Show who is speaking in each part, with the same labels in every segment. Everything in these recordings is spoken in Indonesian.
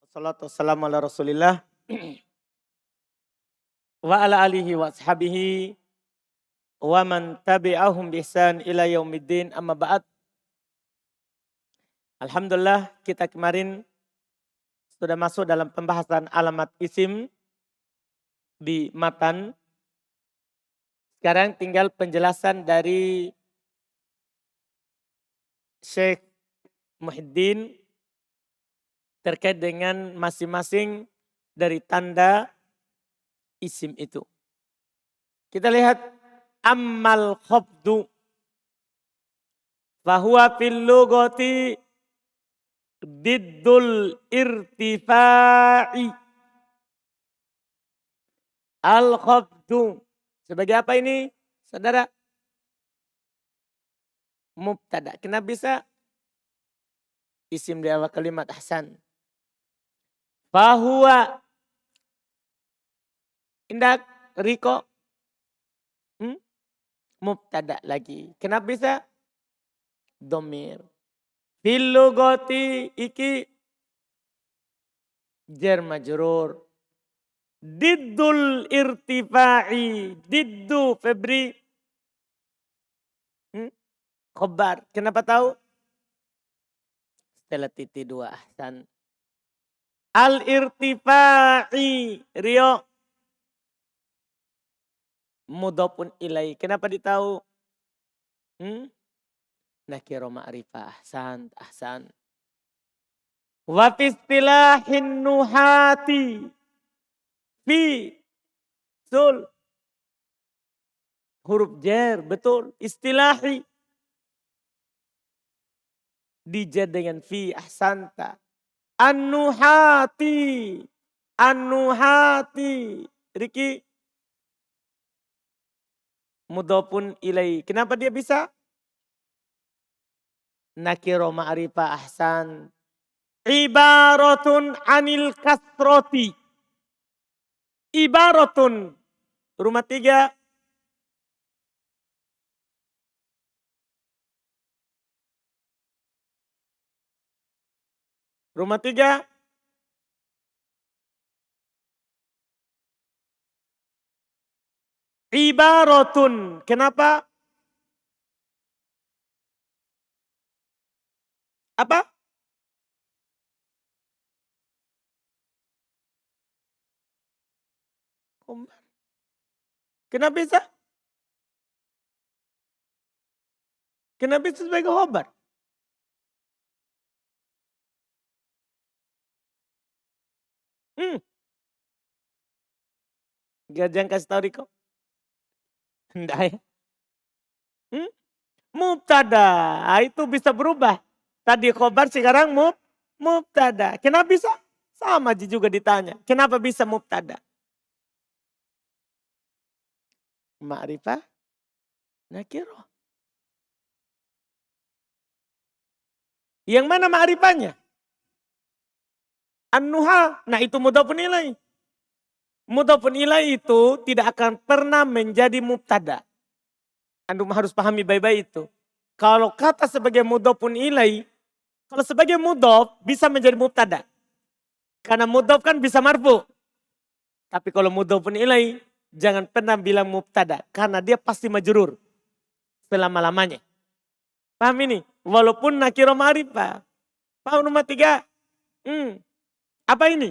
Speaker 1: Wassalatu wassalamu ala Rasulillah wa ala alihi wa ashabihi wa man tabi'ahum bi ihsan ila yaumiddin, amma ba'd. Alhamdulillah kita kemarin sudah masuk dalam pembahasan alamat isim di matan. Sekarang tinggal penjelasan dari Syekh Muhyiddin terkait dengan masing-masing dari tanda isim itu. Kita lihat ammal khafdu fahuwa fil lughati diddul irtifa'i. Al khafdu sebagai apa ini, saudara? Mubtada. Kenapa bisa isim di awal kalimat ahsan? Fahuwa. Indak, Riko. Mubtada lagi. Kenapa bisa? Domir. Fil lughati iki jar majrur. Diddul irtifa'i. Diddu Febri. Khobar. Kenapa tahu? Setelah titik dua ahsan. Al irtifa'i. Rio. Mudhofun ilai. Kenapa ditahu? Nakiro ma'rifah. Ahsan. Ahsan. Wa fi istilahin nuhati. Fi. Betul. Huruf jar. Betul. Istilahi. Dijar dengan fi. Ahsanta. An-nuhati. An-nuhati. Riki. Mudhofun ilai. Kenapa dia bisa? Nakiro ma'rifah ahsan. Ibaratun anil kasroti. Ibaratun. Rumah tiga. Rumah tiga. Ibaratun. Kenapa? Apa? Kenapa bisa? Kenapa bisa sebagai khobar? Jangan kasih tahu Riko. Enggak ya. Mubtada. Itu bisa berubah. Tadi khobar sekarang mubtada. Kenapa bisa? Sama juga ditanya. Kenapa bisa mubtada? Ma'rifah nakiro. Yang mana ma'rifahnya? An-nuha. Nah itu mudhofun ilai. Mudhofun ilai itu tidak akan pernah menjadi mubtada. Antum harus pahami baik-baik itu. Kalau kata sebagai mudhofun ilai, kalau sebagai mudhof bisa menjadi mubtada. Karena mudhof kan bisa marfu. Tapi kalau mudhofun ilai, jangan pernah bilang mubtada. Karena dia pasti majrur. Selama-lamanya. Paham ini? Walaupun nakiro ma'rifah. Paham nomor tiga? Apa ini?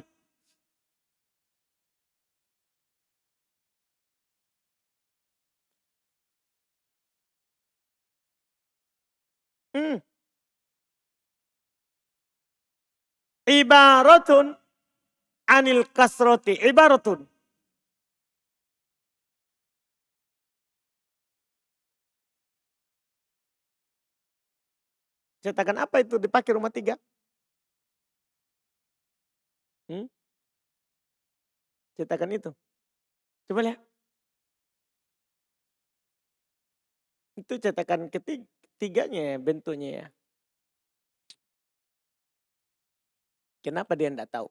Speaker 1: Ibaratun anil kasroti. Ibaratun. Cetakan apa itu dipakai rumah tiga? Cetakan itu. Coba lihat. Itu cetakan ketiganya ya, bentuknya ya. Kenapa dia enggak tahu?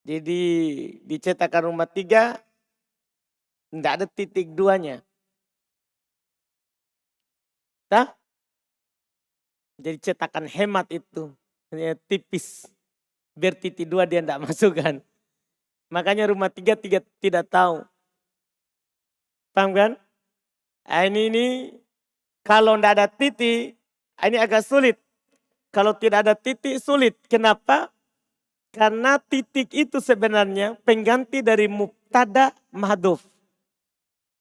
Speaker 1: Jadi di cetakan rumah 3 tidak ada titik 2-nya. Tah? Jadi cetakan hemat itu. Tipis. Biar titik 2 dia tidak masukkan. Makanya rumah 3 tidak tahu. Paham kan? Ini kalau tidak ada titik, ini agak sulit. Kalau tidak ada titik sulit. Kenapa? Karena titik itu sebenarnya pengganti dari mubtada mahdhuf.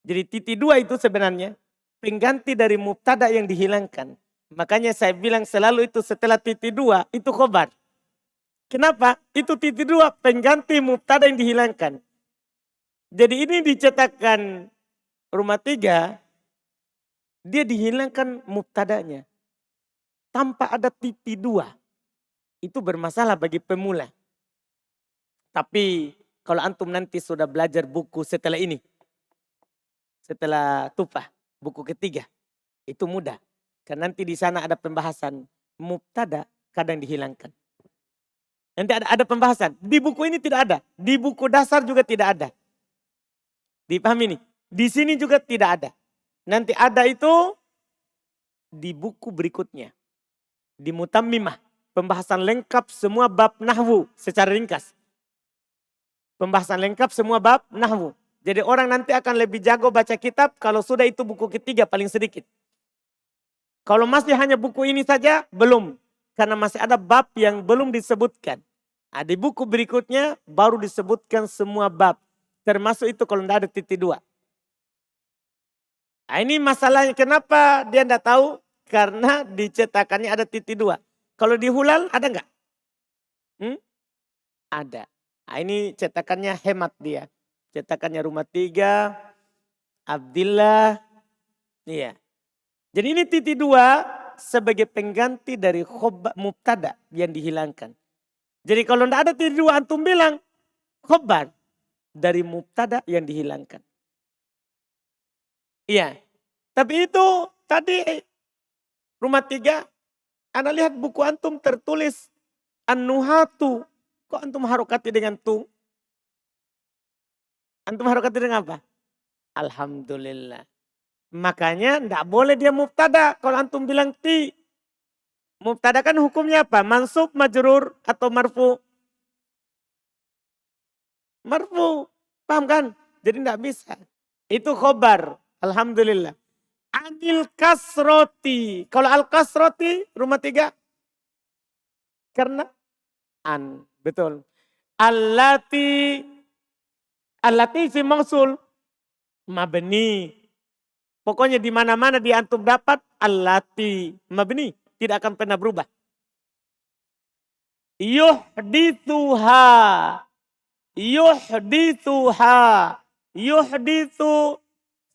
Speaker 1: Jadi titik 2 itu sebenarnya pengganti dari mubtada yang dihilangkan. Makanya saya bilang selalu itu setelah titik 2 itu khobar. Kenapa? Itu titik 2 pengganti mubtada yang dihilangkan. Jadi ini dicetakkan rumah 3, dia dihilangkan mubtadanya. Tanpa ada titik 2. Itu bermasalah bagi pemula. Tapi kalau antum nanti sudah belajar buku setelah ini. Setelah Tufah, buku ketiga. Itu mudah. Karena nanti di sana ada pembahasan mubtada kadang dihilangkan. Nanti ada pembahasan. Di buku ini tidak ada. Di buku dasar juga tidak ada. Dipahami nih? Di sini juga tidak ada. Nanti ada itu di buku berikutnya. Di Mutammimah. Pembahasan lengkap semua bab nahwu secara ringkas. Pembahasan lengkap semua bab nahwu. Jadi orang nanti akan lebih jago baca kitab kalau sudah itu buku ketiga paling sedikit. Kalau masih hanya buku ini saja, belum. Karena masih ada bab yang belum disebutkan. Nah, di buku berikutnya baru disebutkan semua bab. Termasuk itu kalau tidak ada titik 2. Nah, ini masalahnya kenapa dia tidak tahu? Karena di cetakannya ada titik 2. Kalau di Hulal ada enggak? Ada. Nah, ini cetakannya hemat dia. Cetakannya rumah 3, Abdillah. Iya. Jadi ini titik 2 sebagai pengganti dari mubtada yang dihilangkan. Jadi kalau tidak ada titik 2 antum bilang khobar dari mubtada yang dihilangkan. Iya. Tapi itu tadi rumah 3, Anda lihat buku antum tertulis An-Nuhatu. Kok antum harokati dengan tu? Antum harokati dengan apa? Alhamdulillah. Makanya tidak boleh dia mubtada kalau antum bilang ti. Mubtada kan hukumnya apa? Mansub, majrur atau marfu? Marfu. Paham kan? Jadi tidak bisa. Itu khobar. Alhamdulillah. Anil kasroti. Kalau al kasroti rumah 3. Karena an. Betul. Allati fi mausul. Mabni. Pokoknya di mana-mana di antum dapat allati mabni, tidak akan pernah berubah. Yuhdithuha. Yuhdithuha. Yuhdithu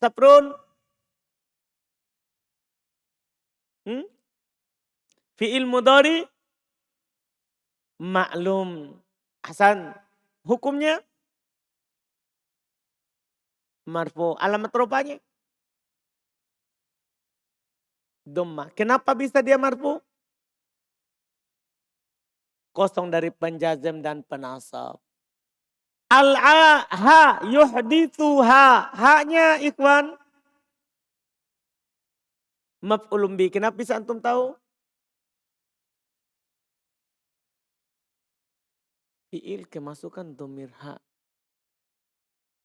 Speaker 1: saprun. Fi'il mudhari maklum. Hasan. Hukumnya marfu. Alamat rupanya Dhamma. Kenapa bisa dia marfu? Kosong dari penjazam dan penasab. Al-ha yuhdithuha. Haknya ikhwan. Maf'ulun bi. Kenapa bisa antum tahu? Fi'il kemasukan dhamir ha.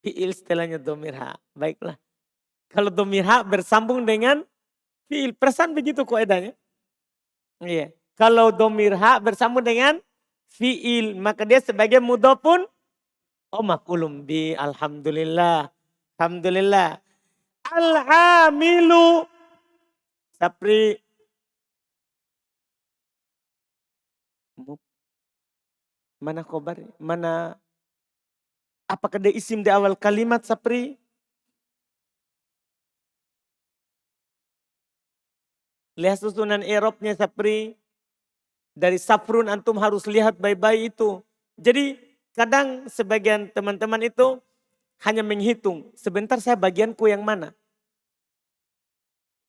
Speaker 1: Fi'il setelahnya dhamir ha. Baiklah. Kalau dhamir ha bersambung dengan fi'il. Perasaan begitu kaidahnya. Iya. Kalau dhamir ha bersambung dengan fi'il. Maka dia sebagai mudhofun. Oh maf'ulun bi. Alhamdulillah. Alhamdulillah. Al-amilu. Sapri. Mana khobar? Mana? Apakah dia isim di awal kalimat Sapri? Lihat susunan i'rabnya Sapri. Dari Safrun antum harus lihat baik-baik itu. Jadi kadang sebagian teman-teman itu hanya menghitung. Sebentar saya bagianku yang mana?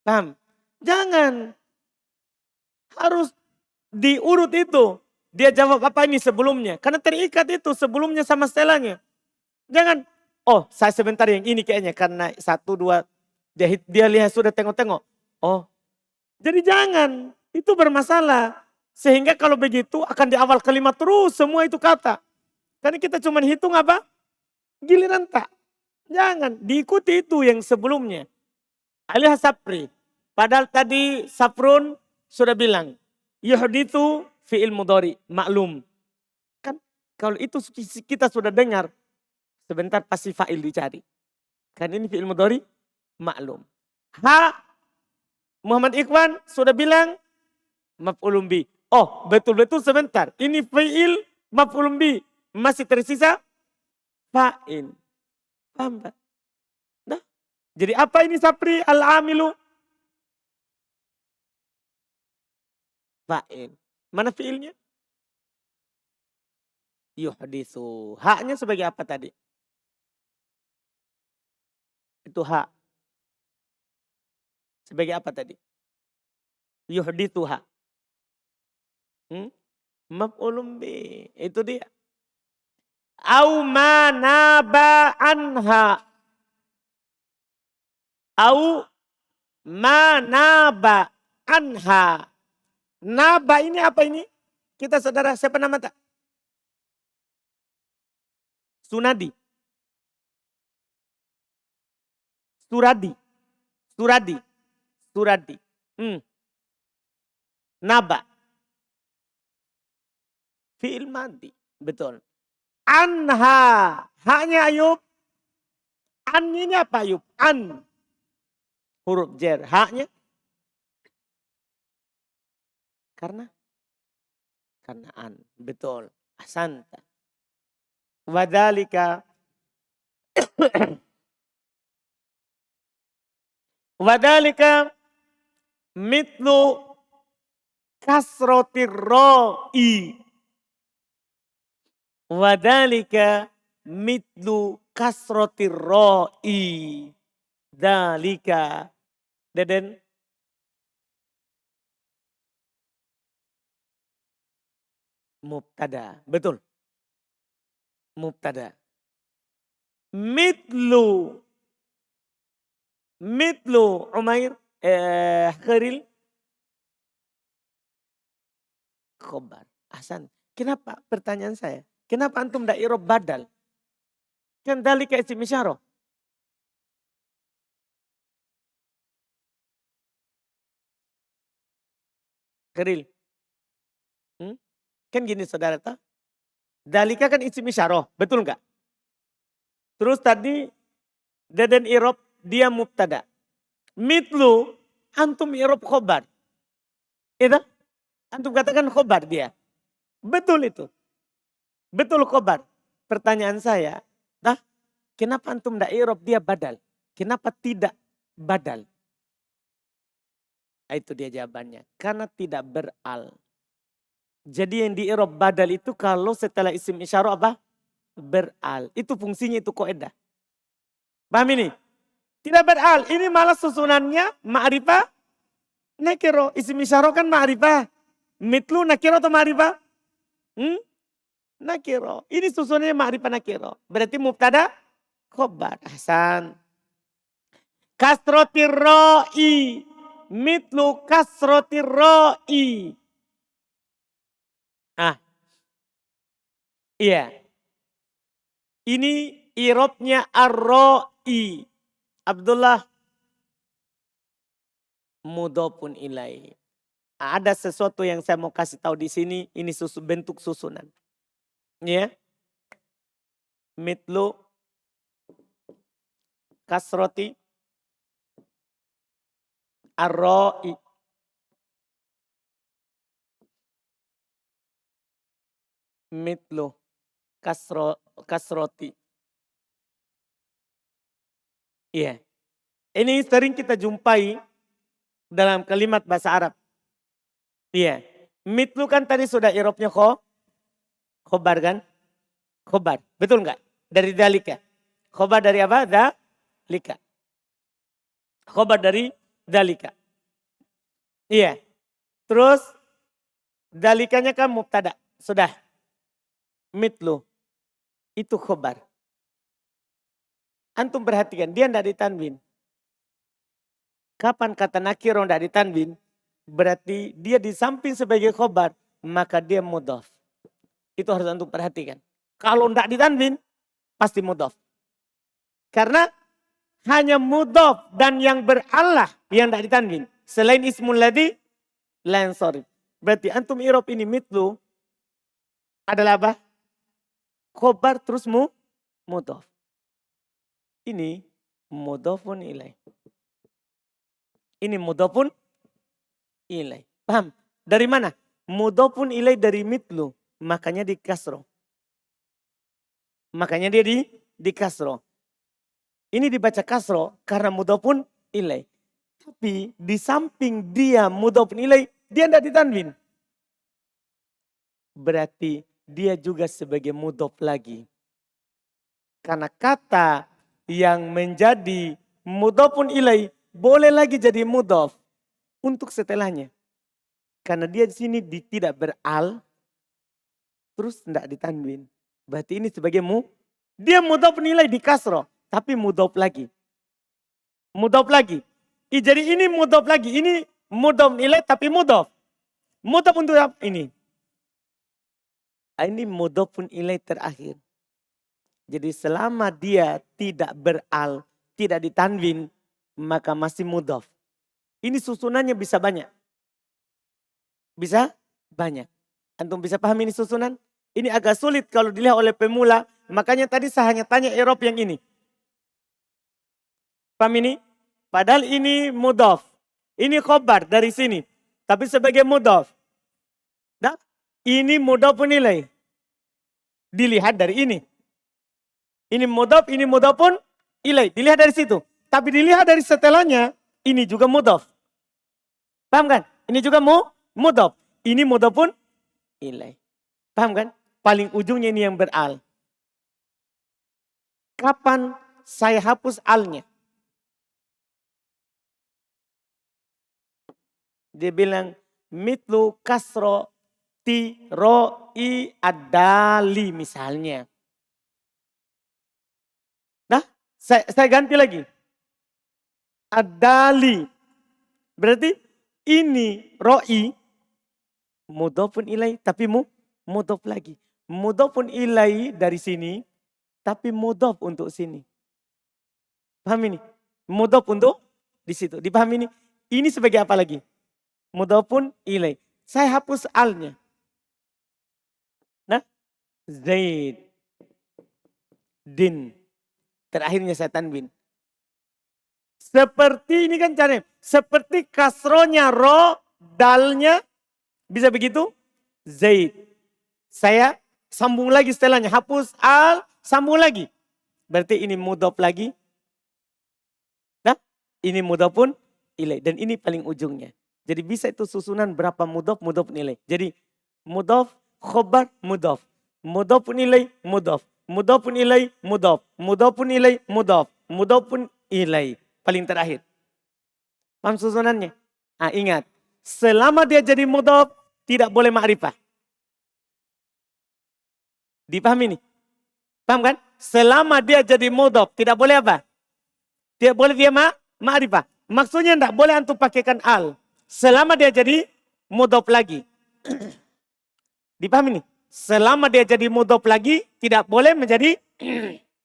Speaker 1: Paham? Jangan. Harus diurut itu. Dia jawab apa ini sebelumnya. Karena terikat itu sebelumnya sama setelahnya. Jangan, oh saya sebentar yang ini kayaknya. Karena 1, 2, dia lihat sudah tengok-tengok. Oh, jadi jangan. Itu bermasalah. Sehingga kalau begitu akan di awal kalimat terus semua itu kata. Karena kita cuma hitung apa? Giliran tak. Jangan, diikuti itu yang sebelumnya. Alih sapri. Padahal tadi Safrun sudah bilang. Yuhdithu fi'il mudhari, maklum. Kan kalau itu kita sudah dengar. Sebentar pasti fa'il dicari. Kan ini fi'il mudhari, maklum. Muhammad Ikhwan sudah bilang maf'ulun bi. Oh betul-betul sebentar. Ini fi'il maf'ulun bi. Masih tersisa fa'il. Paham tak? Nah, jadi apa ini sapri al-amilu? Fa'il. Mana fi'ilnya? Yuhditsu. Haknya sebagai apa tadi? Itu hak. Sebagai apa tadi? Yuhditsuha. Maf'ulun bi. Itu dia. Au ma naba anha. Au ma naba anha. Naba ini apa ini? Kita saudara siapa nama tak? Sunadi. Suradi. Suradi. Suradi. Naba. Fi'il madi. Betul. Anha. Haknya Ayub. An ini apa Ayub? An. Huruf jer. Haknya. Karena an. Betul. Asanta. Wadhalika. Wadhalika. Mitlu kasrotir ro'i. Wadhalika mitlu kasrotir ro'i. Dhalika. Deden. Mubtada. Betul. Mubtada. Mitlu. Mitlu. Umair. Khairil. Khobar. Ahsan. Kenapa pertanyaan saya? Kenapa antum da irob badal? Kan dalika isim isyarah. Khairil. Kan gini saudara tak? Dalika kan isim isyarah. Betul enggak? Terus tadi deden irob dia mubtada. Mitlu antum irob khobar. Itu? Antum katakan khobar dia. Betul itu. Betul khobar. Pertanyaan saya, kenapa antum da irob dia badal? Kenapa tidak badal? Itu dia jawabannya. Karena tidak beral. Jadi yang di irob badal itu kalau setelah isim isyarah apa? Beral. Itu fungsinya itu kaidah. Paham ini? Tidak beral. Ini malah susunannya ma'rifah nakiro. Isim isyarah kan ma'rifah. Mitlu nakiro atau ma'rifah? Nakiro. Ini susunannya ma'rifah nakiro. Berarti mubtada khobar. Ahsan. Kasrotir ro'i. Mitlu kasrotir ro'i. Iya. Ini irobnya ar-ro'i. Abdullah. Mudhofun ilaih. Ada sesuatu yang saya mau kasih tahu di sini. Ini bentuk susunan. Ya. Mitlu kasroti ar-ro'i. Mitlu kasroti. Iya. Ini sering kita jumpai dalam kalimat bahasa Arab. Iya. Mitlu kan tadi sudah irobnya khobar kan? Khobar. Betul enggak? Dari dalika. Khobar dari apa? Dalika. Khobar dari dalika. Iya. Terus dalikanya kan mubtada. Sudah. Mitlu. Itu khobar. Antum perhatikan, dia tidak ditanwin. Kapan kata nakiro tidak ditanwin? Berarti dia di samping sebagai khobar, maka dia mudhaf. Itu harus antum perhatikan. Kalau tidak ditanwin, pasti mudhaf. Karena hanya mudhaf dan yang berallah yang tidak ditanwin. Selain ismul ladzi la yansharif. Berarti antum i'rab ini mitlu adalah apa? Khobar terus mudhaf. Ini mudhafun ilaih. Ini mudhafun ilaih. Paham? Dari mana? Mudhafun ilaih dari mitlu. Makanya di kasro. Makanya dia di kasro. Ini dibaca kasro karena mudhafun ilaih. Tapi di samping dia mudhafun ilaih, dia tidak ditanwin. Berarti dia juga sebagai mudhaf lagi. Karena kata yang menjadi mudhafun ilaih boleh lagi jadi mudhaf untuk setelahnya. Karena dia di sini tidak beral, terus tidak ditanwin. Berarti ini sebagai dia mudhafun ilaih di kasro, tapi mudhaf lagi. Mudhaf lagi. Jadi ini mudhaf lagi, ini mudhafun ilaih tapi mudhaf. Mudhaf untuk apa? Ini. Ini mudhafun ilaih terakhir. Jadi selama dia tidak beral, tidak ditanwin, maka masih mudhaf. Ini susunannya bisa banyak. Bisa banyak. Antum bisa paham ini susunan? Ini agak sulit kalau dilihat oleh pemula. Makanya tadi saya hanya tanya i'rab yang ini. Paham ini? Padahal ini mudhaf. Ini khobar dari sini. Tapi sebagai mudhaf. Nah, ini mudhafun ilaih. Dilihat dari ini. Ini mudhafun ilaih. Dilihat dari situ. Tapi dilihat dari setelahnya, ini juga mudhaf. Paham kan? Ini juga mudhaf. Ini mudhafun ilaih. Paham kan? Paling ujungnya ini yang beral. Kapan saya hapus alnya? Dia bilang, mitlu kasro ti ro i adali misalnya. Nah, saya ganti lagi. Adali. Berarti ini ro'i mudhafun ilaih tapi mudhaf lagi. Mudhafun ilaih dari sini tapi mudhaf untuk sini. Paham ini? Mudhaf untuk di situ. Dipahami ini? Ini sebagai apa lagi? Mudhafun ilaih. Saya hapus alnya. Nah, Zaid din. Terakhirnya saya tanwin. Seperti ini kan caranya. Seperti kasronya ro, dalnya. Bisa begitu? Zaid. Saya sambung lagi setelahnya. Hapus al, sambung lagi. Berarti ini mudhaf lagi. Nah, ini mudhafun ilaih. Dan ini paling ujungnya. Jadi bisa itu susunan berapa mudhafun ilaih. Jadi mudhaf, khobar, mudhaf. Mudhafun ilaih, mudhaf. Mudhafun ilaih, mudhaf. Mudhafun ilaih, mudhaf. Mudhafun ilaih. Paling terakhir. Paham susunannya? Ah, ingat. Selama dia jadi mudhaf, tidak boleh ma'rifah. Dipahami nih? Paham kan? Selama dia jadi mudhaf, tidak boleh apa? Tidak boleh dia ma'rifah. Maksudnya tidak boleh antum pakaikan al. Selama dia jadi mudhaf lagi. Dipahami nih? Selama dia jadi mudhaf lagi, tidak boleh menjadi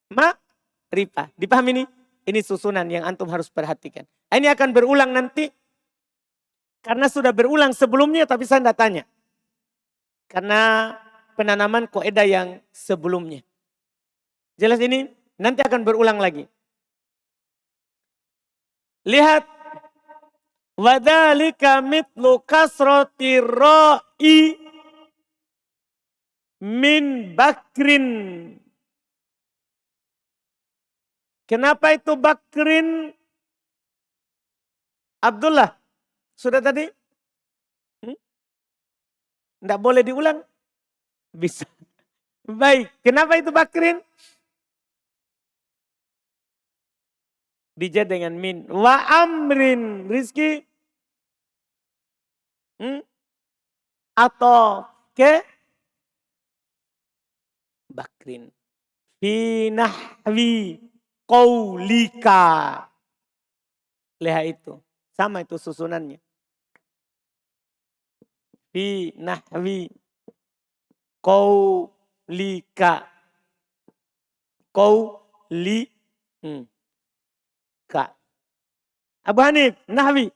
Speaker 1: ma'rifah. Dipahami nih? Ini susunan yang antum harus perhatikan. Ini akan berulang nanti. Karena sudah berulang sebelumnya tapi saya tidak tanya. Karena penanaman kaidah yang sebelumnya. Jelas ini? Nanti akan berulang lagi. Lihat. Wadzalika mitlu kasrati ra'i min bakrin. Kenapa itu bakrin? Abdullah. Sudah tadi? Tidak boleh diulang? Bisa. Baik. Kenapa itu bakrin? Dijad dengan min. Wa amrin. Rizki. Atau ke Bakrin. Fi nahwi qaulika. Lihat itu. Sama itu susunannya. Fi nahwi qaulika. Qaulika. Abu Hanif, nahwi.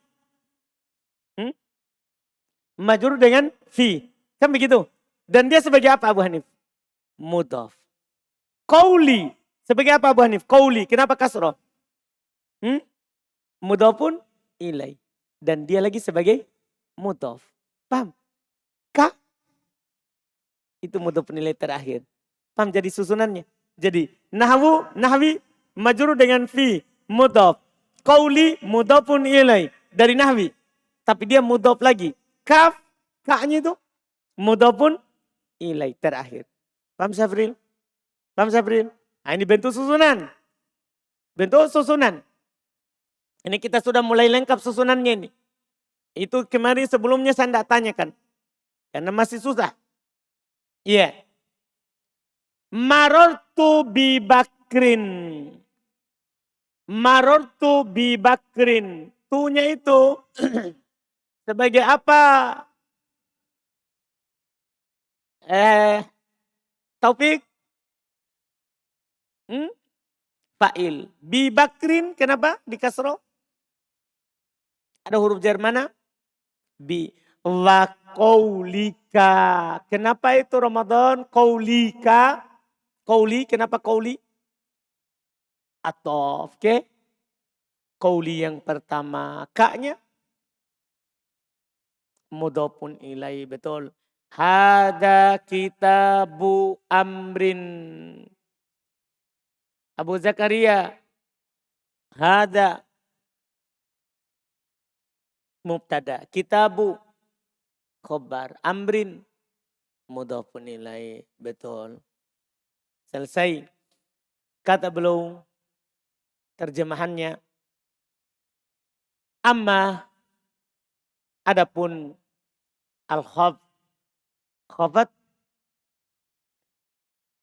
Speaker 1: Majrur dengan fi. Kan begitu. Dan dia sebagai apa Abu Hanif? Mudhaf. Qauli. Sebagai apa Abu Hanif? Qauli. Kenapa kasroh? Mudhafun ilai. Dan dia lagi sebagai mudhaf. Paham? Ka. Itu mudhafun ilai terakhir. Paham jadi susunannya? Jadi nahwi majrur dengan fi. Mudhaf. Qauli mudhafun ilai. Dari nahwi. Tapi dia mudhaf lagi. Kaf. Ka-nya itu mudhafun ilai terakhir. Paham Syafril? Paham Syafril? Nah, ini bentuk susunan. Bentuk susunan. Ini kita sudah mulai lengkap susunannya ini. Itu kemarin sebelumnya saya tidak tanyakan. Karena masih susah. Iya. Yeah. Marortu bi Bakrin. Marortu bi Bakrin. Tu-nya itu sebagai apa? Taufik? Fa'il. Bi Bakrin, kenapa di kasroh? Ada huruf jar mana? Bi. Wa qaulika. Kenapa itu Ramadan? Qaulika. Qauli, kenapa qauli? Atof, oke? Qauli yang pertama. Ka-nya? Mudhafun ilai, betul. Hada kitabu amrin. Abu Zakaria. Hada. Mubtada. Kitabu. Khobar. Amrin. Mudhafun ilai. Betul. Selesai. Kata beliau. Terjemahannya. Amma. Adapun. Khafat.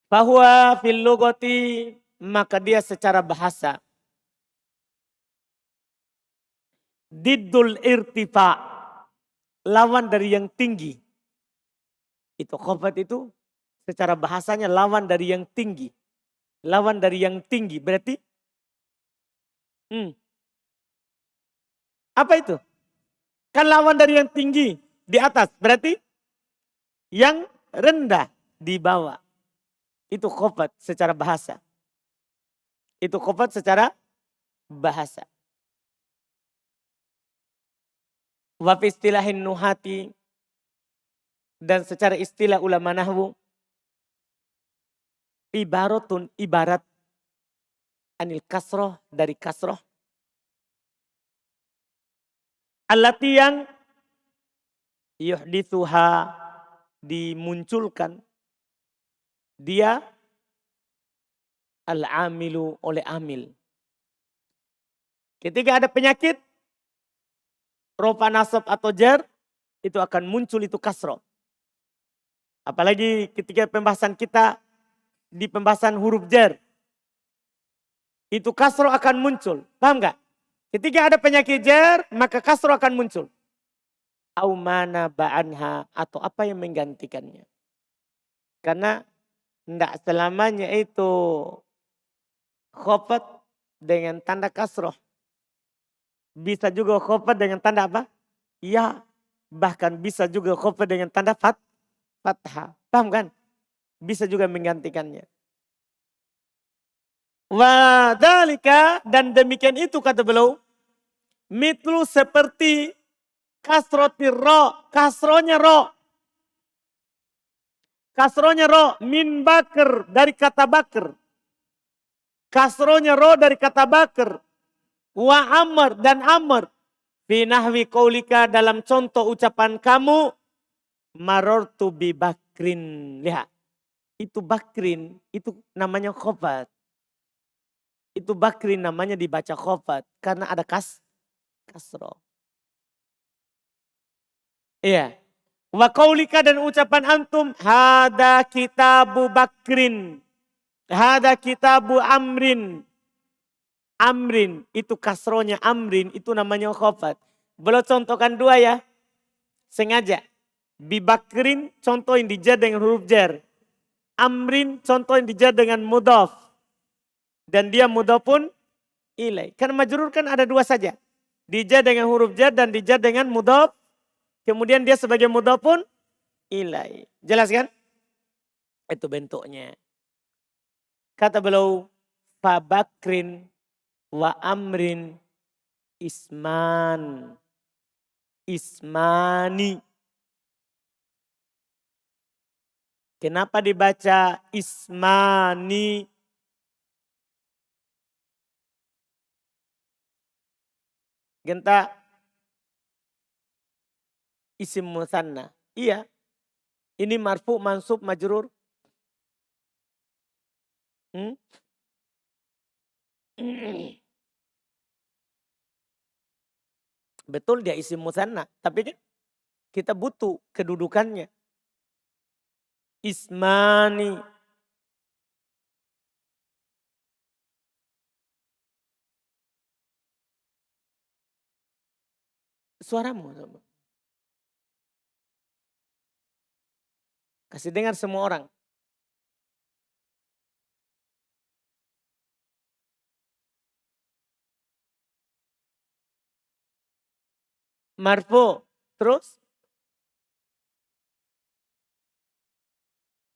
Speaker 1: Bahwa fil lugati. Maka dia secara bahasa. Diddul irtifa. Lawan dari yang tinggi. Itu khafat itu. Secara bahasanya lawan dari yang tinggi. Lawan dari yang tinggi. Berarti. Apa itu? Kan lawan dari yang tinggi. Di atas. Berarti. Yang rendah. Di bawah. Itu khafat secara bahasa. Itu khafat secara bahasa. Wa fi istilahin nuhati. Dan secara istilah ulama nahwu. Ibaratun ibarat. Anil kasroh dari kasroh. Allati yang yuhdithuha dimunculkan. Dia al-amilu oleh amil. Ketika ada penyakit, rofa nasab atau jar, itu akan muncul itu kasroh. Apalagi ketika pembahasan kita di pembahasan huruf jar. Itu kasroh akan muncul. Paham gak? Ketika ada penyakit jar, maka kasroh akan muncul. Au mana ba'anha atau apa yang menggantikannya. Karena tidak selamanya itu khafat dengan tanda kasroh. Bisa juga khafat dengan tanda apa? Ya. Bahkan bisa juga khafat dengan tanda fathah. Paham kan? Bisa juga menggantikannya. Wa dalika dan demikian itu kata beliau. Mitlu seperti kasrotir ro. Kasronya ro. Kasronya ro min bakr dari kata bakr. Kasronya ro dari kata bakr. Wa amr dan amr. Fi nahwi qaulika dalam contoh ucapan kamu. Marortu bi bakrin. Lihat. Itu bakrin. Itu namanya khafat. Itu bakrin namanya dibaca khafat. Karena ada kasroh. Iya. Wa qaulika dan ucapan antum. Hada kitabu bakrin. Hada kitabu amrin. Amrin itu kasronya amrin itu namanya khofat. Belum contohkan dua ya. Sengaja. Bibakrin contoh yang dijar dengan huruf jar. Amrin contoh yang dijar dengan mudhaf. Dan dia mudhaf pun ilai. Karena majrur kan ada dua saja. Dijar dengan huruf jar dan dijar dengan mudhaf. Kemudian dia sebagai mudhaf pun ilai. Jelas kan? Itu bentuknya. Kata beliau, Fabakrin wa amrin isman. Ismani. Kenapa dibaca ismani? Genta isim musanna. Iya. Ini marfu, mansub, majrur. Betul dia isim musanna. Tapi kan kita butuh kedudukannya. Ismani. Suaramu. Kasih dengar semua orang. Marfu. Terus.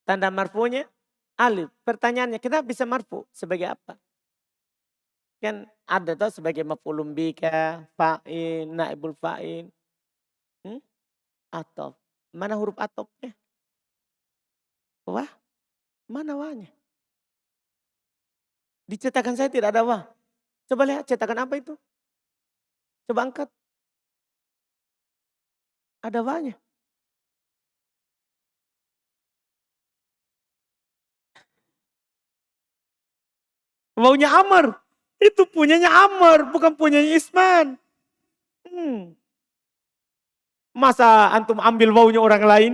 Speaker 1: Tanda marfunya alif. Pertanyaannya kita bisa marfu sebagai apa? Kan ada tuh sebagai maf'ulun bika, fa'in, naibul fa'in. Atof. Mana huruf atofnya? Wah, mana wahnya? Di cetakan saya tidak ada wah. Coba lihat cetakan apa itu? Coba angkat. Ada wahnya. Wawunya Amr. Itu punyanya Amr, bukan punyanya Isman. Masa antum ambil wawunya orang lain?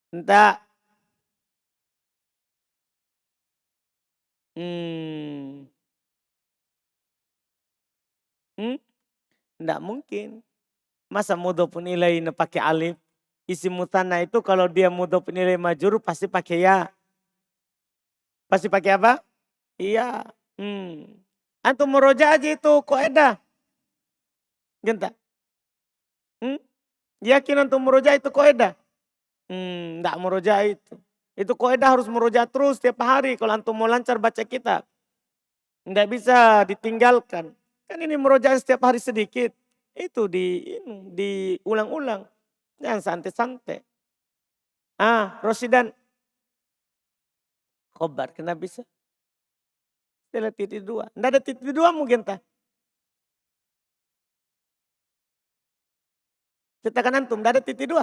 Speaker 1: Entah. Enggak mungkin. Masa mudhofun ilaih pakai alif? Isim mutanna itu kalau dia mudhofun ilaih majrur pasti pakai ya. Pasti pakai apa? Iya. Antum muroja aja itu kaidah. Genta. Yakin antum muroja itu kaidah? Enggak muroja itu. Itu kaidah harus muroja terus tiap hari kalau antum mau lancar baca kitab. Enggak bisa ditinggalkan. Kan ini muroja setiap hari sedikit. Itu diulang-ulang. Jangan santai-santai. Rosidan. Khobar, kenapa bisa? Setelah titik dua. Enggak ada titik dua mungkin tak? Cetakan antum, enggak ada titik dua.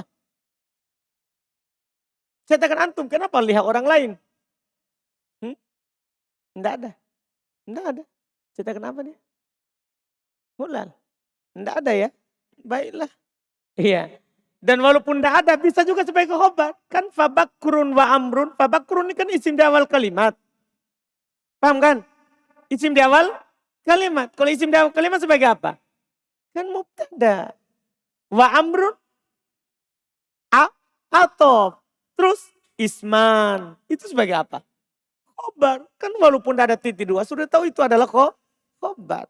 Speaker 1: Cetakan antum, kenapa lihat orang lain? Enggak ada. Enggak ada. Cetakan apa dia? Hulal. Enggak ada ya? Baiklah. Iya. Dan walaupun tidak ada, bisa juga sebagai khobar. Kan fabakrun wa amrun. Fabakrun ini kan isim di awal kalimat. Paham kan? Isim di awal kalimat. Kalau isim di awal kalimat sebagai apa? Kan mubtada. Wa amrun. Atof. Terus isman. Itu sebagai apa? Khobar. Kan walaupun tidak ada titik dua, sudah tahu itu adalah khobar.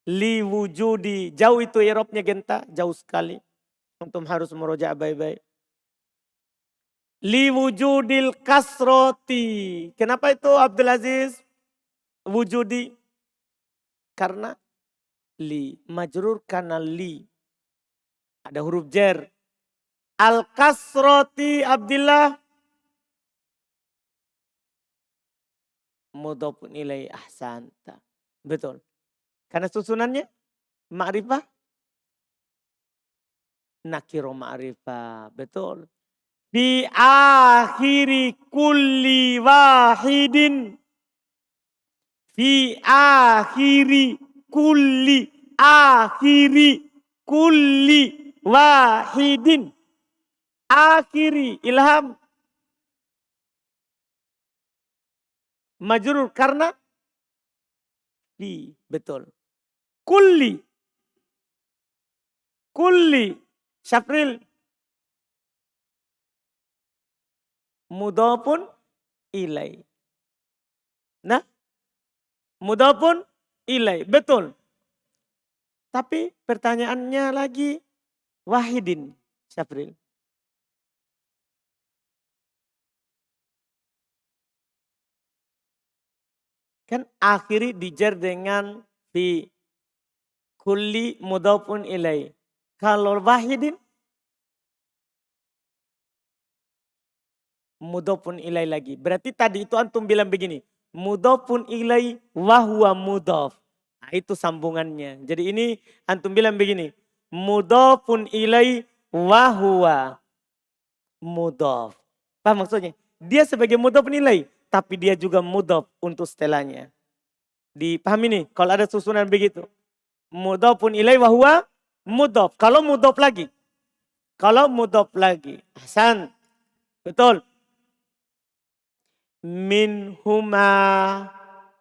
Speaker 1: Li wujudi. Jauh itu irobnya genta. Jauh sekali. Antum harus meroja baik-baik. Li wujudil kasroti. Kenapa itu Abdul Aziz? Wujudi. Karena li. Majrur karena li. Ada huruf jar. Al kasroti Abdillah. Mudhofun ilaihi ahsanta. Betul. Karena susunannya ma'rifah. Nakiro ma'rifah. Betul. Fi akhiri kulli wahidin. Fi akhiri kulli. akhiri kulli wahidin. Akhiri ilham. Majrur karena fi. Betul. Kulli. Kulli. Syafril. Mudhafun ilai. Nah. Mudhafun ilai. Betul. Tapi pertanyaannya lagi wahidin. Syafril. Kan akhiri dijar dengan fi. Kulli mudhafun ilai. Kalau wahidin. Mudhafun ilai lagi. Berarti tadi itu antum bilang begini. Mudhafun ilai wahwa mudhaf. Nah, itu sambungannya. Jadi ini antum bilang begini. Mudhafun ilai wahwa mudhaf. Paham maksudnya? Dia sebagai mudhafun ilai. Tapi dia juga mudhaf untuk setelahnya. Dipahami nih kalau ada susunan begitu. Mudhafun ilai wahwa mudhaf. Kalau mudhaf lagi. Kalau mudhaf lagi. Hasan. Betul. Min huma.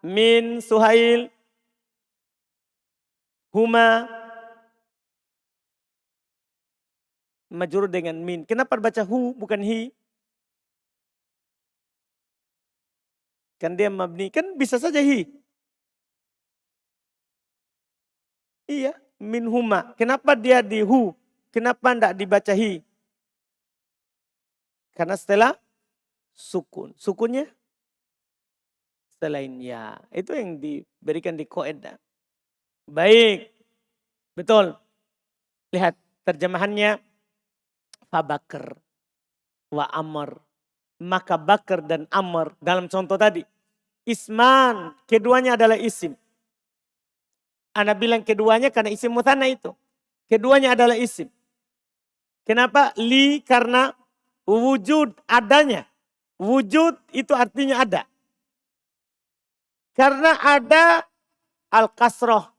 Speaker 1: Min Suhail. Huma. Majrur dengan min. Kenapa baca hu bukan hi? Kan dia mabni. Kan bisa saja hi. Iya. Min huma. Kenapa dia di hu? Kenapa tidak dibaca hi? Karena setelah sukun. Sukunnya selainnya. Itu yang diberikan di qaedah. Baik. Betul. Lihat terjemahannya. Fabakar. Wa amr. Maka bakar dan amr. Dalam contoh tadi. Isman. Keduanya adalah isim. Ana bilang keduanya karena isim muthanna itu. Keduanya adalah isim. Kenapa? Li karena wujud adanya. Wujud itu artinya ada. Karena ada al-kasroh.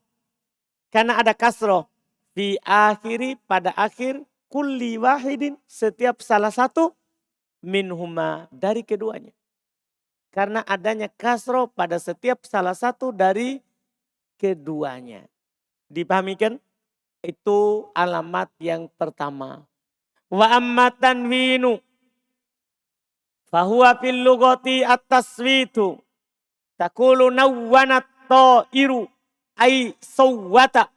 Speaker 1: Karena ada kasroh. Di akhiri pada akhir kulli wahidin. Setiap salah satu minhuma dari keduanya. Karena adanya kasroh pada setiap salah satu dari keduanya. Dipahami kan? Itu alamat yang pertama. Wa amma tanwinu fahuwa fil lughati at-taswitu taqulu nawwanat ta'iru ay sawwata.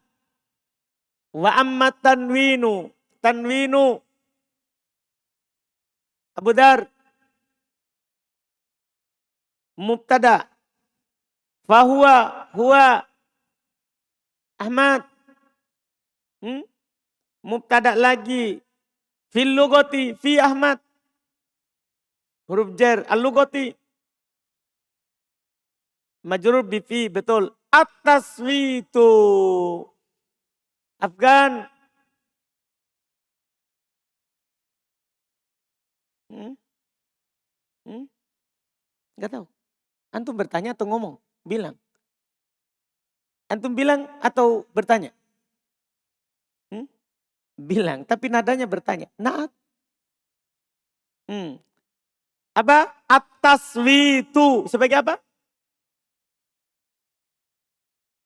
Speaker 1: Wa amma tanwinu Abu Dar mubtada fahuwa huwa Ahmad mubtada lagi fil lughati fi Ahmad huruf jar al-lughati majrur bi fi. Betul. At-taswitu Afgan Gak tahu. Antum bertanya atau ngomong? Bilang. Antum bilang atau bertanya? Bilang, tapi nadanya bertanya. Naat. Apa? At-taswitu. Sebagai apa?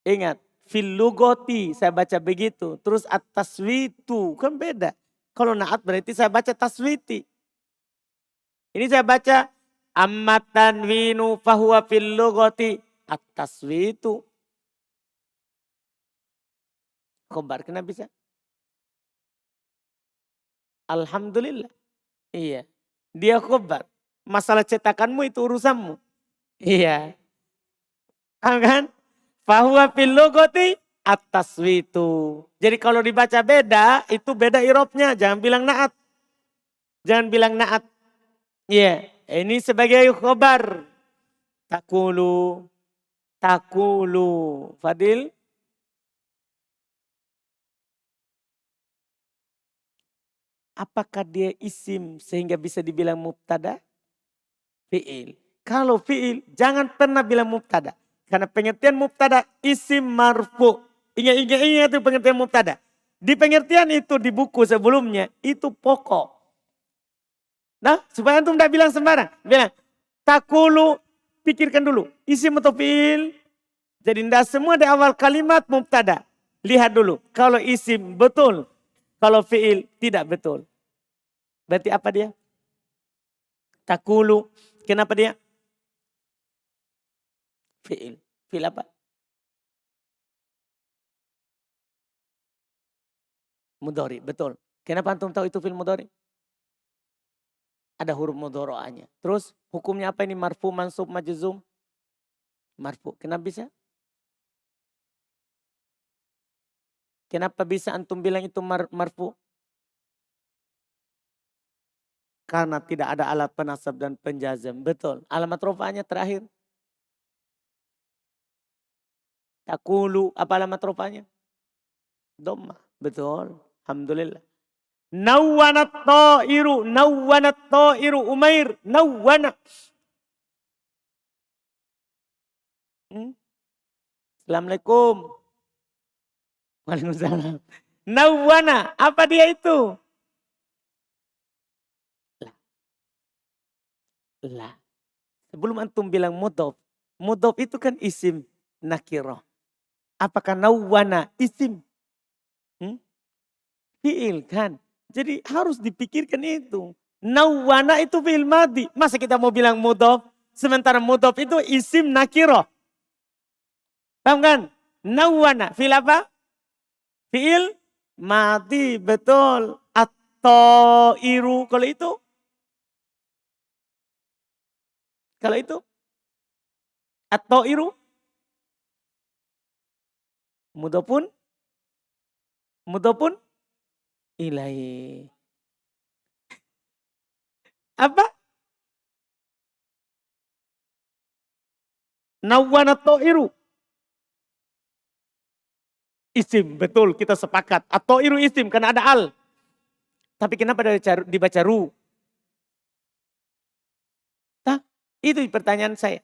Speaker 1: Ingat, fil lugoti saya baca begitu. Terus at-taswitu. Kan beda. Kalau naat berarti saya baca taswiti. Ini saya baca amma tanwinu fahuwa fil lugoti at-taswitu. Khobar, kenapa bisa? Alhamdulillah. Iya. Dia khobar. Masalah cetakanmu itu urusanmu. Iya. Kan? Fahuwa fil lugati at-taswitu. Jadi kalau dibaca beda, itu beda irobnya. Jangan bilang naat. Jangan bilang naat. Iya. Ini sebagai khobar. Takulu. Fadil. Apakah dia isim sehingga bisa dibilang mubtada? Fi'il. Kalau fi'il jangan pernah bilang mubtada. Karena pengertian mubtada isim marfu. Ingat itu pengertian mubtada. Di pengertian itu di buku sebelumnya itu pokok. Nah, supaya antum tidak bilang sembarang. Bilang, takulu, pikirkan dulu. Isim atau fiil. Jadi tidak semua di awal kalimat mubtada. Lihat dulu. Kalau isim betul. Kalau fiil tidak betul. Berarti apa dia? Takulu. Kenapa dia? Fiil. Fiil apa? Mudhari. Betul. Kenapa antum tahu itu fiil mudhari? Ada huruf mudhari'anya. Terus hukumnya apa ini? Marfu, mansub, majzum? Marfu. Kenapa bisa? Kenapa bisa antum bilang itu marfu? Karena tidak ada alat penasab dan penjazam. Betul. Alamat rofa'nya terakhir. Takulu. Apa alamat rofa'nya? Dhamma. Betul. Alhamdulillah. Nawwanat ta'iru Umair. Nawwana. Assalamualaikum. Waalaikumsalam. Nawwana. Apa dia itu? Lah. Sebelum antum bilang mudhof. Mudhof itu kan isim nakirah. Apakah nawwana isim? Fi'il kan. Jadi harus dipikirkan itu. Nawwana itu fi'il madhi. Masa kita mau bilang mudhof. Sementara mudhof itu isim nakirah. Paham kan? Nawwana. Fi'il apa? Fi'il madhi. Betul. At-ta'iru. Kalau itu? Kalau itu? At-ta'iru? Mudhofun? Mudhofun? Ilaihi. Apa? Nawwana ta'iru. Isim, betul kita sepakat. Atau iru isim karena ada al. Tapi kenapa dibaca ru? Nah, itu pertanyaan saya.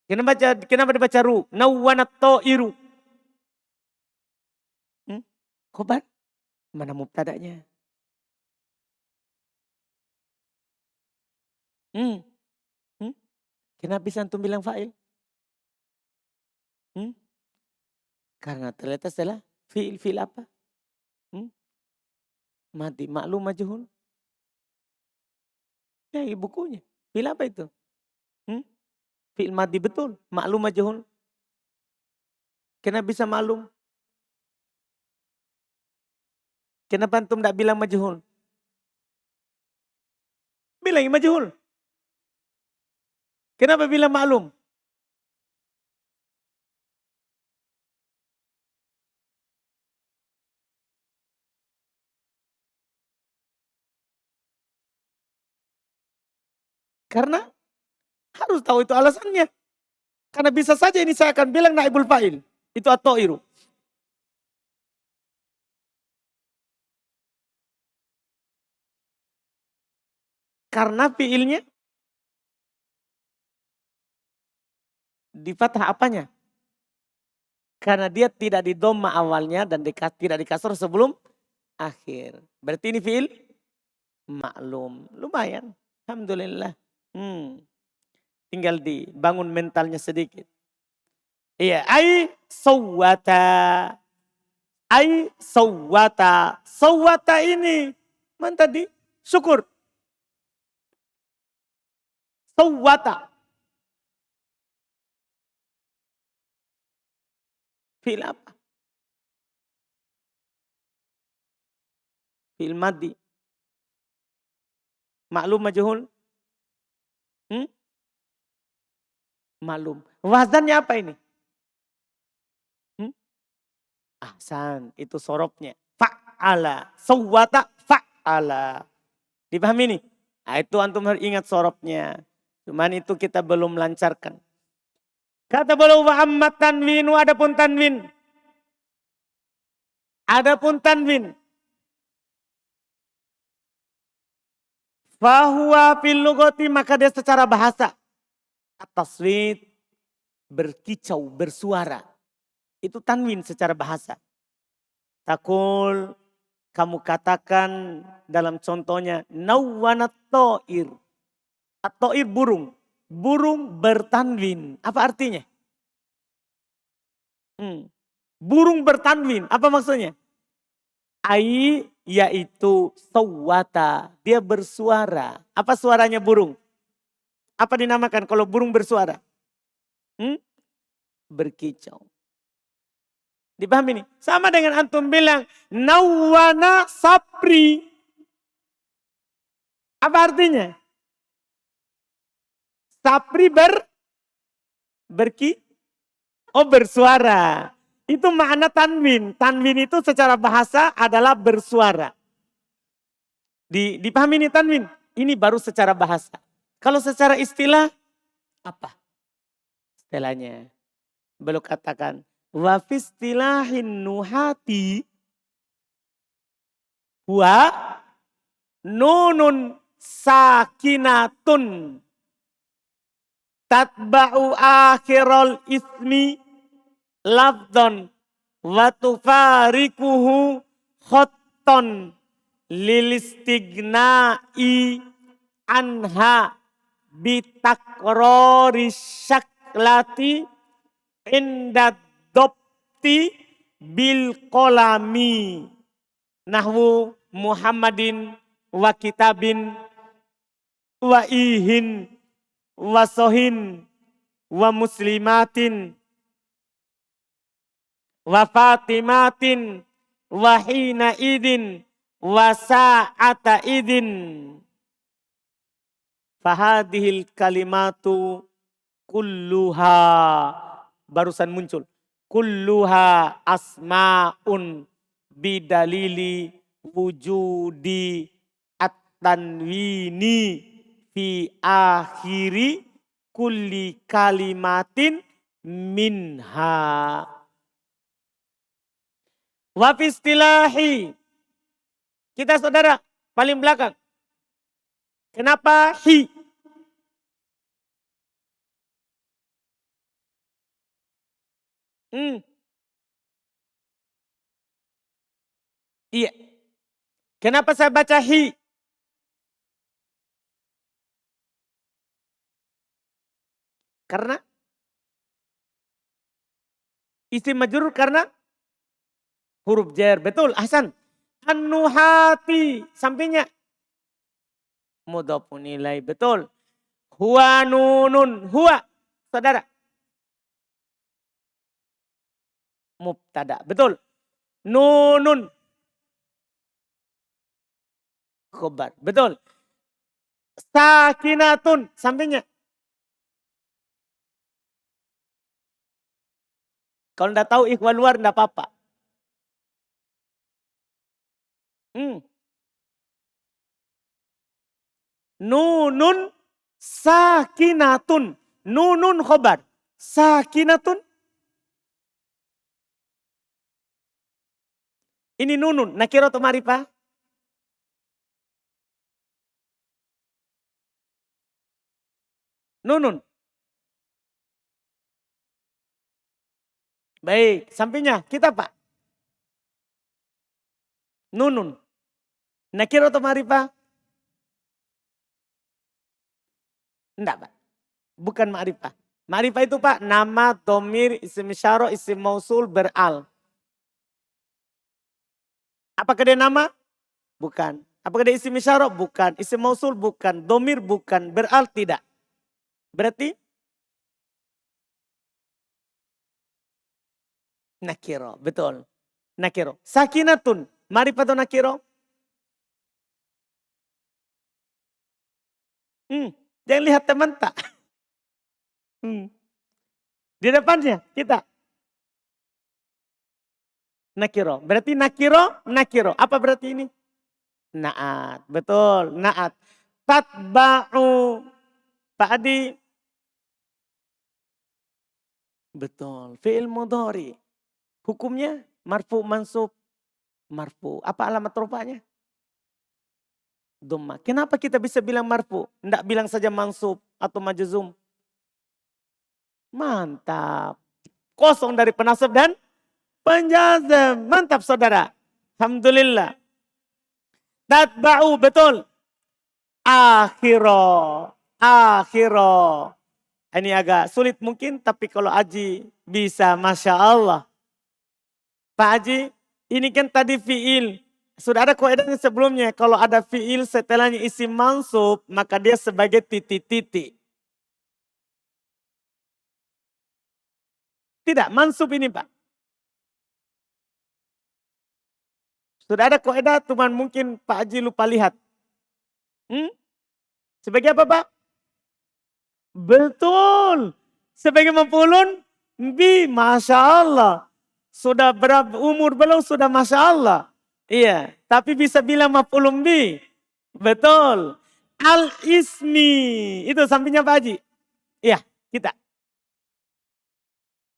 Speaker 1: Kenapa dibaca ru? Nawwanat ta'iru. Khobar? Mana mubtadanya? Kenapa bisa antum bilang fa'il? Karena terletak adalah fi'il apa? Mati, maklum majhul. Ya, bukunya. Fi'il apa itu? Fi'il madi betul, maklum majhul. Kenapa bisa maklum? Kenapa antum tidak bilang majhul? Bilang majhul. Kenapa bilang maklum? Karena harus tahu itu alasannya. Karena bisa saja ini saya akan bilang naibul fa'il. Itu at-ta'iru. Karena fi'ilnya di fathah apanya? Karena dia tidak di dhamma awalnya dan tidak di kasar sebelum akhir. Berarti ini fi'il maklum. Lumayan. Alhamdulillah. Tinggal dibangun mentalnya sedikit. Iya, sawwata. Sawwata. Sawwata ini. Mana tadi? Syukur. Sawwata. Fi'il apa? Fi'il madhi. Maklum majhul? Maklum. Wazannya apa ini? Ahsan, itu sorobnya. Fa'ala. Sawwata fa'ala. Dipahami nih? Nah, itu antum harus ingat sorobnya. Cuman itu kita belum lancarkan. Kata beliau wa amma tanwinu, adapun tanwin. Adapun tanwin. Fahuwa fil lugati, maka dia secara bahasa. At-taswid berkicau, bersuara. Itu tanwin secara bahasa. Takul, kamu katakan dalam contohnya, nawwanat ta'ir. At-ta'ir burung. Burung bertanwin. Apa artinya? Burung bertanwin. Apa maksudnya? Ai yaitu sawwata. Dia bersuara. Apa suaranya burung? Apa dinamakan kalau burung bersuara? Berkicau. Dipahami nih? Sama dengan antum bilang, nawwana sapri. Apa artinya? Sapri bersuara. Itu makna tanwin. Tanwin itu secara bahasa adalah bersuara. Dipahami nih tanwin? Ini baru secara bahasa. Kalau secara istilah, apa? Istilahnya. Belum katakan. Wa fistilahin nuhati wa nunun sakinatun tatba'u akhiral ismi lafdon wa tufarikuhu khotton lilistigna'i anha bitakrori syaklati indat dopti bil kolami nahwu Muhammadin wa kitabin wa ihin wa sohin wa muslimatin wa fatimatin wa hina idin wa sa'ata idin. Fahadihil kalimatu kulluha. Barusan muncul. Kulluha asma'un bidalili wujudi at-tanwini fi akhiri kulli kalimatin minha. Wa fi istilahi. Kita saudara paling belakang. Kenapa hi? Iya. Kenapa saya baca hi? Karena isim majrur karena huruf jar. Betul, ahsan. An-nuhati sampingnya mudhafun ilaih. Betul. Huwa nunun. Huwa. Saudara. Mubtada. Betul. Nunun. Khobar. Betul. Sakinatun. Sampingnya. Kalau enggak tahu ikhwan luar enggak apa-apa. Nunun sakinatun. Nunun khobar. Sakinatun. Ini nunun. Nakira atau ma'rifah? Nunun. Baik, sampingnya kita Pak. Nunun. Nakira atau ma'rifah? Enggak Pak. Bukan ma'rifah. Ma'rifah itu Pak nama, domir, isim isyarah, isim mausul, beral. Apakah dia nama? Bukan. Apakah dia isim isyarah? Bukan. Isim mausul? Bukan. Domir? Bukan. Beral? Tidak. Berarti? Nakiro. Betul. Nakiro. Sakinatun. Ma'rifah atau nakiro? Jangan lihat teman tak. Di depannya kita. Nakiro. Berarti nakiro, nakiro. Apa berarti ini? Naat. Betul, naat. Tatba'u. Pak Adi. Betul. Fi'il mudhari. Hukumnya marfu, mansub, marfu. Apa alamat rupanya? Dhamma. Kenapa kita bisa bilang marfu? Tidak bilang saja mansub atau majzum. Mantap. Kosong dari penasab dan penjazam. Mantap saudara. Alhamdulillah. Tatba'u betul. Akhiro. Akhiro. Ini agak sulit mungkin tapi kalau Aji bisa Masya Allah. Pak Haji ini kan tadi fi'il. Sudah ada kaidahnya sebelumnya. Kalau ada fi'il setelahnya isim mansub maka dia sebagai titik-titik. Tidak mansub ini Pak. Sudah ada kaidah cuman mungkin Pak Haji lupa lihat. Sebagai apa Pak? Betul. Sebagai maf'ulun bi. Masya Allah. Sudah berapa umur belum sudah Masya Allah. Iya. Tapi bisa bilang maf'ulun bi. Betul. Al-ismi. Itu sampingnya Pak Haji. Iya kita.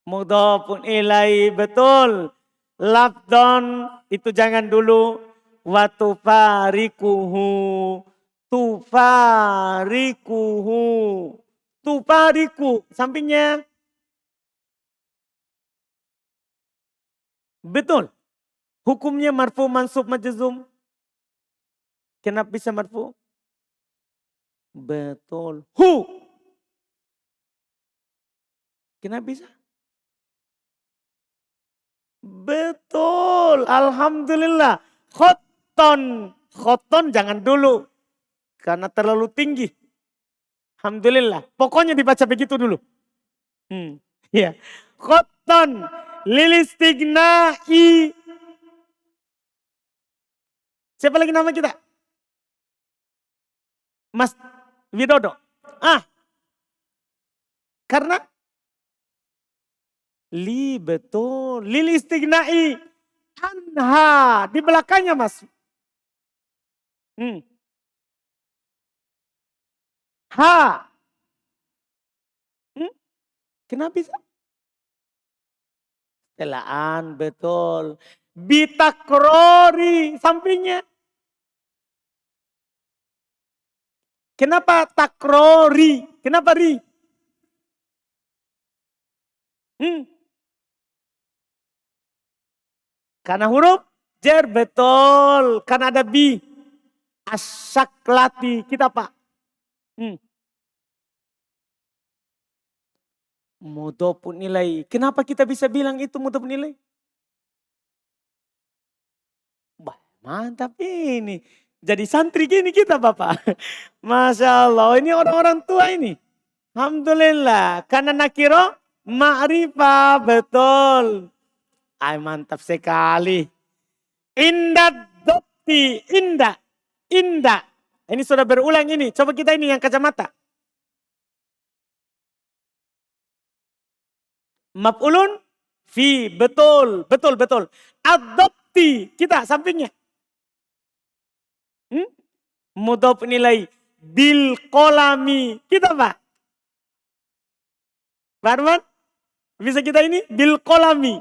Speaker 1: Mudhafun ilai. Betul. Labdon. Itu jangan dulu. Watufarikuhu. Tufarikuhu. Tufariku. Sampingnya. Betul. Hukumnya marfu mansub majzum. Kenapa bisa marfu? Betul. Hu. Kenapa bisa? Betul. Alhamdulillah. Khoton. Khoton jangan dulu. Karena terlalu tinggi. Alhamdulillah. Pokoknya dibaca begitu dulu. Ya. Khoton. Lilistigna'i. Siapa lagi nama kita? Mas Widodo. Karena betul. Lilistigna'i. Anha. Di belakangnya Mas. Ha. Kenapa bisa? Telaan, betul. Bitakrori, sampingnya. Kenapa takrori? Kenapa ri? Karena huruf jer, betul. Karena ada bi. Asyaklati, kita Pak. Mudhafun nilai. Kenapa kita bisa bilang itu mudhafun nilai? Mantap ini. Jadi santri gini kita Bapak. Masya Allah. Ini orang-orang tua ini. Alhamdulillah. Karena nakiro ma'rifah. Betul. Mantap sekali. Indah dokti. Indah. Indah. Ini sudah berulang ini. Coba kita ini yang kacamata. Maf'ulun fi. Betul. Betul. Betul. Adopti. Kita sampingnya. Mudhaf nilai. Bil kolami. Kita Pak. Pak Arman. Bisa kita ini? Bil kolami.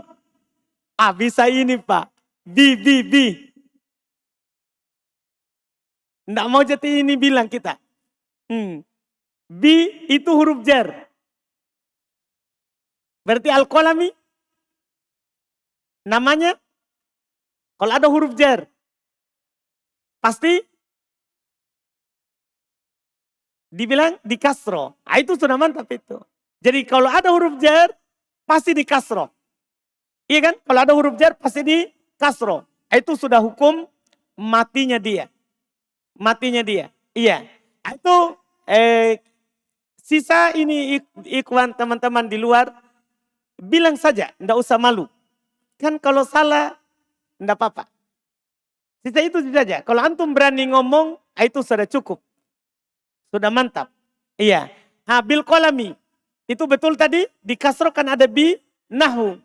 Speaker 1: Bisa ini Pak. Bi. Nggak mau jadi ini bilang kita. Bi itu huruf jar. Berarti al-kolami. Namanya. Kalau ada huruf jar. Pasti. Dibilang di kasro. Itu sudah mantap itu. Jadi kalau ada huruf jar. Pasti di kasro. Iya kan? Kalau ada huruf jar pasti di kasro. Itu sudah hukum matinya dia. Matinya dia. Iya. Itu sisa ini ikhwan teman-teman di luar. Bilang saja. Tidak usah malu. Kan kalau salah. Tidak apa-apa. Sisa itu saja. Kalau antum berani ngomong. Itu sudah cukup. Sudah mantap. Iya. Bil kolami. Itu betul tadi. Di kasro kan ada bi. Nahu.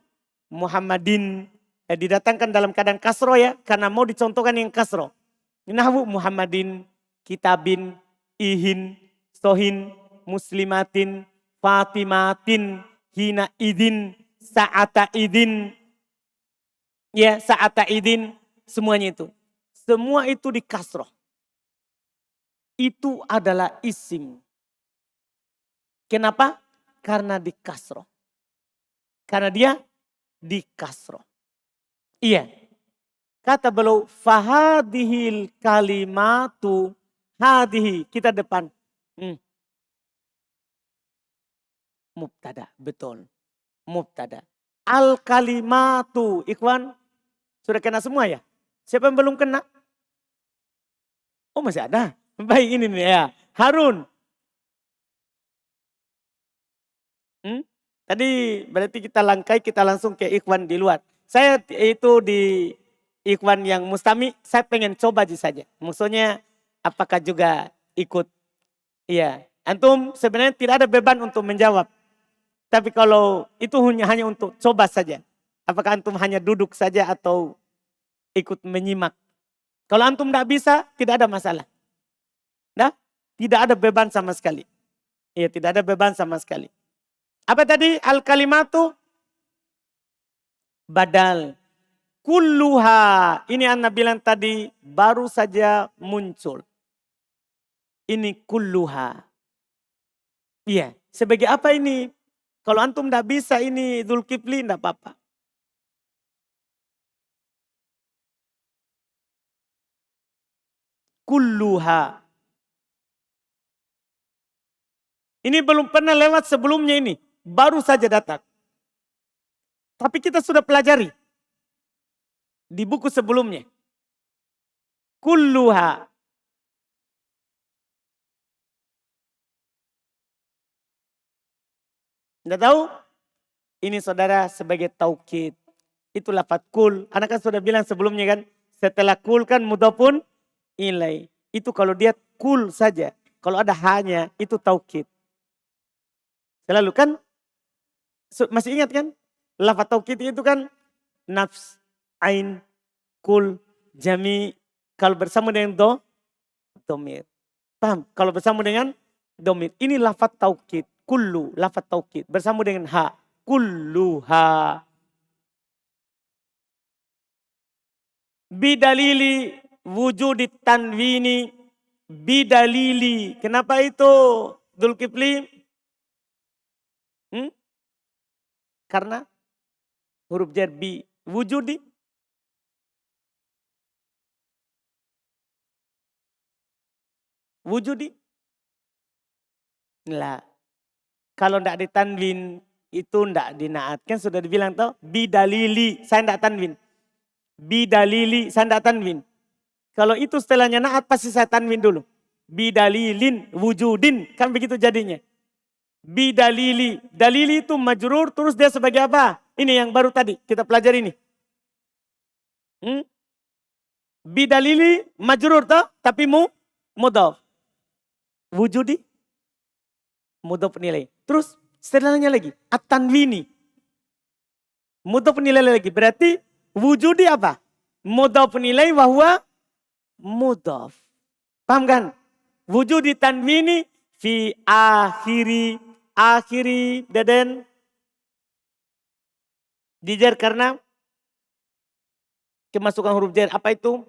Speaker 1: Muhammadin. Didatangkan dalam keadaan kasro ya. Karena mau dicontohkan yang kasro. Nahu Muhammadin. Kitabin. Ihin. Sohin. Muslimatin. Fatimatin. Hina idin. Sa'ata idin. Ya sa'ata idin. Semuanya itu. Semua itu di kasro. Itu adalah isim. Kenapa? Karena di kasroh. Karena dia di kasroh. Iya. Kata beliau, fahadihil kalimatu, hadihi, kita depan. Mubtada, betul. Mubtada. Al kalimatu, ikhwan, sudah kena semua ya? Siapa yang belum kena? Oh masih ada? Baik ini nih ya. Harun. Tadi berarti kita langkai, kita langsung ke ikhwan di luar. Saya itu di ikhwan yang mustami, saya pengen coba saja. Maksudnya apakah juga ikut? Iya. Antum sebenarnya tidak ada beban untuk menjawab. Tapi kalau itu hanya untuk coba saja. Apakah antum hanya duduk saja atau ikut menyimak? Kalau antum tidak bisa, tidak ada masalah. Nah, tidak ada beban sama sekali. Iya, tidak ada beban sama sekali. Apa tadi? Al-kalimatu badal. Kulluha. Ini Anda bilang tadi baru saja muncul. Ini kulluha. Iya. Sebagai apa ini? Kalau antum tidak bisa ini Dzulkifli tidak apa-apa. Kulluha. Ini belum pernah lewat sebelumnya ini. Baru saja datang. Tapi kita sudah pelajari. Di buku sebelumnya. Kulluha. Tidak tahu? Ini saudara sebagai taukid. Itu lafaz kul. Anak kan sudah bilang sebelumnya kan. Setelah kul kan mudhafun ilai. Itu kalau dia kul saja. Kalau ada hanya itu taukid. Selalu kan. Masih ingat kan? Lafaz taukid itu kan. Nafs, ain, kul, jami. Kalau bersama dengan domir. Paham? Kalau bersama dengan domir. Ini lafaz taukid. Kullu, lafaz taukid. Bersama dengan ha. Kulluha. Bidalili wujudit tanwini. Bidalili. Kenapa itu Dzulkifli? Karena huruf jar bi. Wujudi. Wujudi. Lah. Kalau tidak ditanwin itu tidak dinaatkan. Sudah dibilang toh. Bidalili. Saya tidak tanwin. Bidalili. Saya tidak tanwin. Kalau itu setelahnya naat pasti saya tanwin dulu. Bidalilin wujudin. Kan begitu jadinya. Bidalili. Dalili itu majrur terus dia sebagai apa? Ini yang baru tadi kita pelajari ini. Bidalili majrur toh. Tapi mudhaf. Wujudi. Mudhaf nilai. Terus setelahnya lagi. At-tanwini. Mudhaf nilai lagi. Berarti wujudi apa? Mudhaf nilai wahwa mudhaf. Paham kan? Wujudi tanwini fi akhiri. Akhiri deden. Dijar karena kemasukan huruf jar. Apa itu?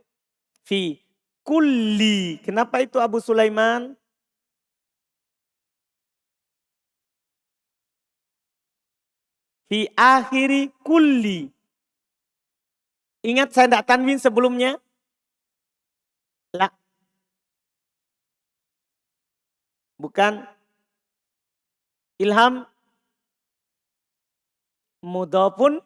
Speaker 1: Fi kulli. Kenapa itu Abu Sulaiman? Fi akhiri kulli. Ingat saya tidak tanwin sebelumnya? La. Bukan. Ilham. Mudhafun.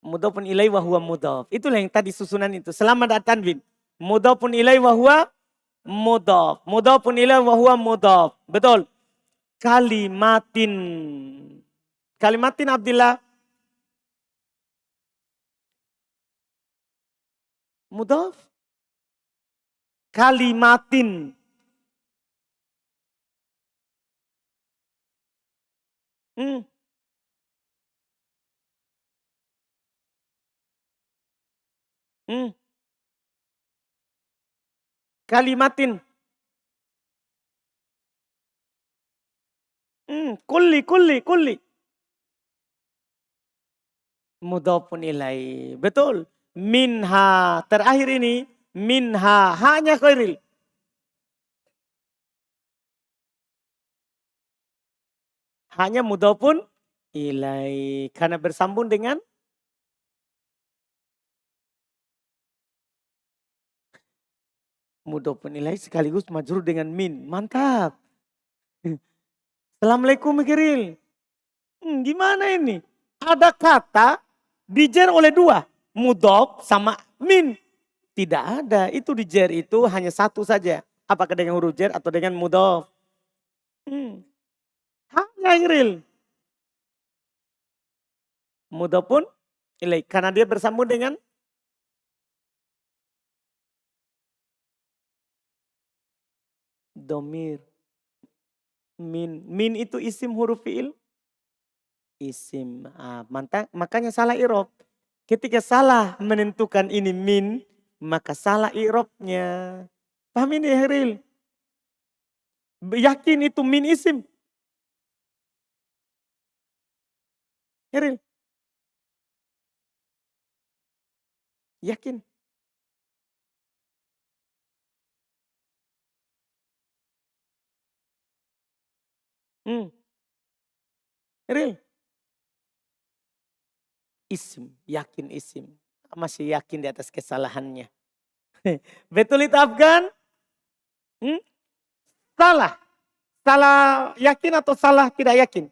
Speaker 1: Mudhafun ilai wa huwa mudhaf. Itulah yang tadi susunan itu. Selama tidak tanwin. Mudhafun ilai wa huwa mudhaf. Mudhafun ilai wa huwa mudhaf. Betul. Kalimatin. Kalimatin Abdillah. Mudhaf. Kalimatin. Kalimatin. Kulli. Mudhafun ilai. Betul. Minha. Terakhir ini. Minha. Hanya khairil. Hanya mudhofun ilaih. Karena bersambung dengan mudhofun ilaih sekaligus majrur dengan min. Mantap. Assalamualaikum Mikiril. Gimana ini? Ada kata dijer oleh dua. Mudhof sama min. Tidak ada. Itu dijer itu hanya satu saja. Apakah dengan huruf jer atau dengan mudhof? Hanya Iril. Mudhofun ilaih. Karena dia bersambung dengan domir. Min itu isim huruf fi'il. Isim. Makanya salah i'rab. Ketika salah menentukan ini min, maka salah i'rabnya. Paham ini Heril? Yakin itu min isim. Heril? Yakin? Heril? Isim, yakin isim. Masih yakin di atas kesalahannya. Betul itu Afgan? Salah. Salah yakin atau salah tidak yakin?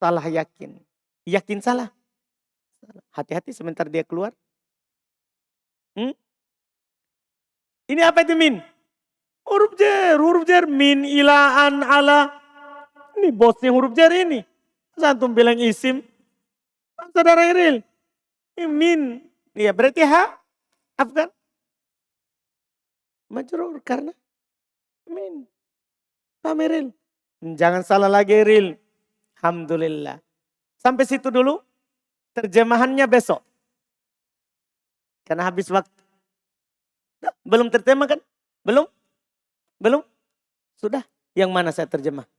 Speaker 1: Salah yakin. Yakin salah? Hati-hati sebentar dia keluar. Ini apa itu min? Huruf jer min ilaan ala. Ini bosnya huruf jer ini. Antum bilang isim. Saudara Iril. Ini min. Ya berarti Afgan. Majrur karena min. Paham Iril? Jangan salah lagi Iril. Alhamdulillah. Sampai situ dulu. Terjemahannya besok. Karena habis waktu. Belum terjemah kan? Belum? Belum? Sudah. Yang mana saya terjemah?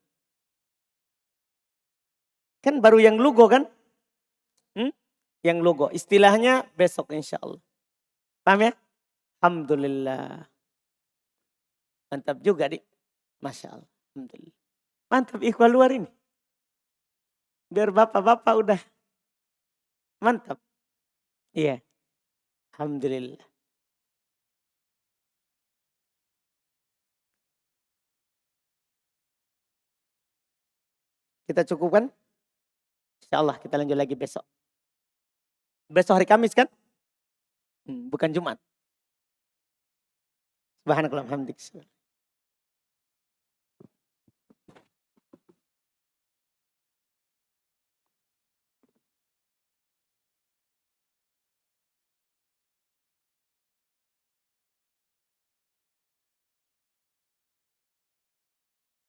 Speaker 1: Kan baru yang logo kan? Yang logo. Istilahnya besok insya Allah. Paham ya? Alhamdulillah. Mantap juga dik. Masya Allah. Alhamdulillah. Mantap ikhwah luar ini. Biar bapak-bapak udah mantap. Iya. Alhamdulillah. Kita cukupkan? Insya Allah kita lanjut lagi besok. Besok hari Kamis kan? Bukan Jumat. Subhanallah, alhamdulillah.